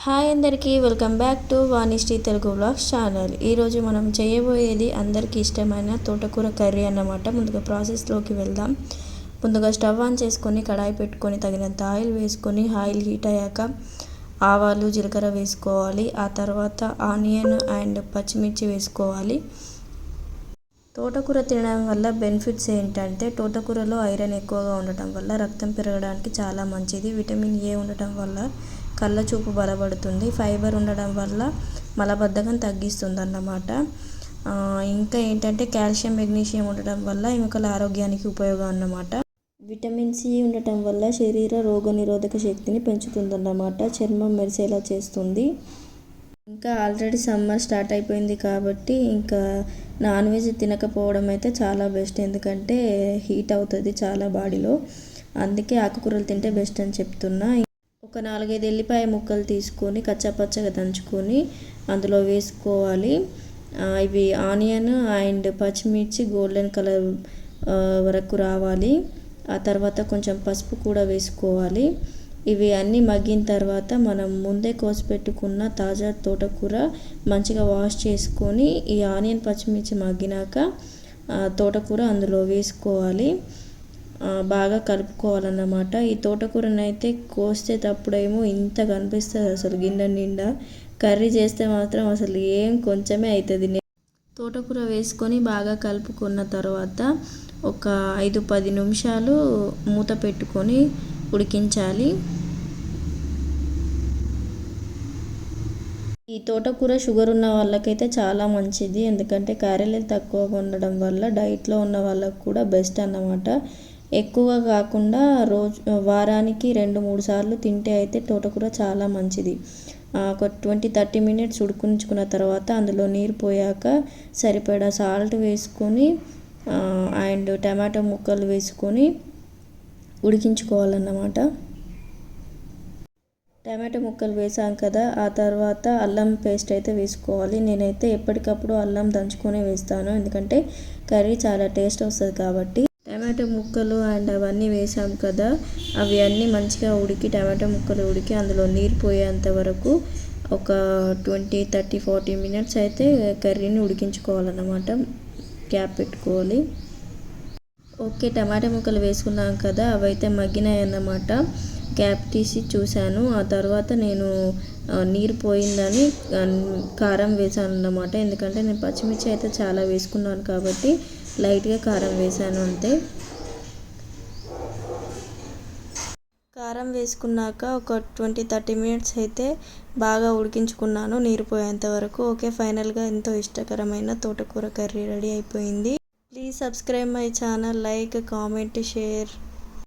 Hi అందరికీ welcome back to Vanisri Telugu vlogs channel. ఈరోజు మనం చేయబోయేది అందరికీ ఇష్టమైన తోటకూర కర్రీ అన్నమాట. ముందుగా ప్రాసెస్లోకి వెళ్దాం. ముందుగా స్టవ్ ఆన్ చేసుకొని కడాయి పెట్టుకొని తగినంత ఆయిల్ వేసుకొని ఆయిల్ హీట్ అయ్యాక ఆవాలు జీలకర్ర వేసుకోవాలి. ఆ తర్వాత ఆనియన్ అండ్ పచ్చిమిర్చి వేసుకోవాలి. తోటకూర తినడం వల్ల బెనిఫిట్స్ ఏంటంటే తోటకూరలో ఐరన్ ఎక్కువగా ఉండటం వల్ల రక్తం పెరగడానికి చాలా మంచిది. విటమిన్ ఏ ఉండటం వల్ల కళ్ళ చూపు బలపడుతుంది. ఫైబర్ ఉండడం వల్ల మలబద్ధకం తగ్గిస్తుంది అన్నమాట. ఇంకా ఏంటంటే కాల్షియం మెగ్నీషియం ఉండటం వల్ల ఎముకల ఆరోగ్యానికి ఉపయోగం అన్నమాట. విటమిన్ సి ఉండటం వల్ల శరీర రోగనిరోధక శక్తిని పెంచుతుందన్నమాట. చర్మం మెరిసేలా చేస్తుంది. ఇంకా ఆల్రెడీ సమ్మర్ స్టార్ట్ అయిపోయింది కాబట్టి ఇంకా నాన్ వెజ్ తినకపోవడం అయితే చాలా బెస్ట్. ఎందుకంటే హీట్ అవుతుంది చాలా బాడీలో. అందుకే ఆకుకూరలు తింటే బెస్ట్ అని చెప్తున్నా. ఒక 4-5 ఎల్లిపాయ ముక్కలు తీసుకొని కచ్చాపచ్చగా దంచుకొని అందులో వేసుకోవాలి. ఇవి ఆనియన్ అండ్ పచ్చిమిర్చి గోల్డెన్ కలర్ వరకు రావాలి. ఆ తర్వాత కొంచెం పసుపు కూడా వేసుకోవాలి. ఇవి అన్నీ మగ్గిన తర్వాత మనం ముందే కోసి పెట్టుకున్న తాజా తోటకూర మంచిగా వాష్ చేసుకొని ఈ ఆనియన్ పచ్చిమిర్చి మగ్గినాక తోటకూర అందులో వేసుకోవాలి. బాగా కలుపుకోవాలన్నమాట. ఈ తోటకూరను అయితే కోసేటప్పుడేమో ఇంత కనిపిస్తుంది అసలు గిన్నె నిండా. కర్రీ చేస్తే మాత్రం అసలు కొంచెమే అవుతుంది. తోటకూర వేసుకొని బాగా కలుపుకున్న తర్వాత ఒక 5-10 నిమిషాలు మూత పెట్టుకొని ఉడికించాలి. ఈ తోటకూర షుగర్ ఉన్న వాళ్ళకైతే చాలా మంచిది. ఎందుకంటే క్యాలరీలు తక్కువగా ఉండడం వల్ల డైట్లో ఉన్న వాళ్ళకు కూడా బెస్ట్ అన్నమాట. ఎక్కువగా కాకుండా వారానికి 2-3 సార్లు తింటే అయితే తోటకూర చాలా మంచిది. ఒక 20-30 మినిట్స్ ఉడికించుకున్న తర్వాత అందులో నీరు పోయాక సరిపడా సాల్ట్ వేసుకొని అండ్ టమాటో ముక్కలు వేసుకొని ఉడికించుకోవాలన్నమాట. టమాటో ముక్కలు వేసాం కదా, ఆ తర్వాత అల్లం పేస్ట్ అయితే వేసుకోవాలి. నేనైతే ఎప్పటికప్పుడు అల్లం దంచుకొని వేస్తాను. ఎందుకంటే కర్రీ చాలా టేస్ట్ వస్తుంది కాబట్టి. టమాటో ముక్కలు అండ్ అవన్నీ వేసాం కదా, అవి అన్నీ మంచిగా ఉడికి టమాటో ముక్కలు ఉడికి అందులో నీరు పోయేంత వరకు ఒక 20-30-40 మినిట్స్ అయితే కర్రీని ఉడికించుకోవాలన్నమాట. క్యాప్ పెట్టుకోవాలి. ఓకే, టమాటా ముక్కలు వేసుకున్నాం కదా, అవైతే మగ్గినాయి అన్నమాట. క్యాప్ తీసి చూశాను. ఆ తర్వాత నేను నీరు పోయిందని కారం వేసాను అన్నమాట. ఎందుకంటే నేను పచ్చిమిర్చి అయితే చాలా వేసుకున్నాను కాబట్టి లైట్గా కారం వేసాను అంతే. కారం వేసుకున్నాక ఒక 20-30 మినిట్స్ అయితే బాగా ఉడికించుకున్నాను నీరు పోయేంత వరకు. ఓకే, ఫైనల్గా ఎంతో ఇష్టకరమైన తోటకూర కర్రీ రెడీ అయిపోయింది. Please subscribe my channel, like, comment, share.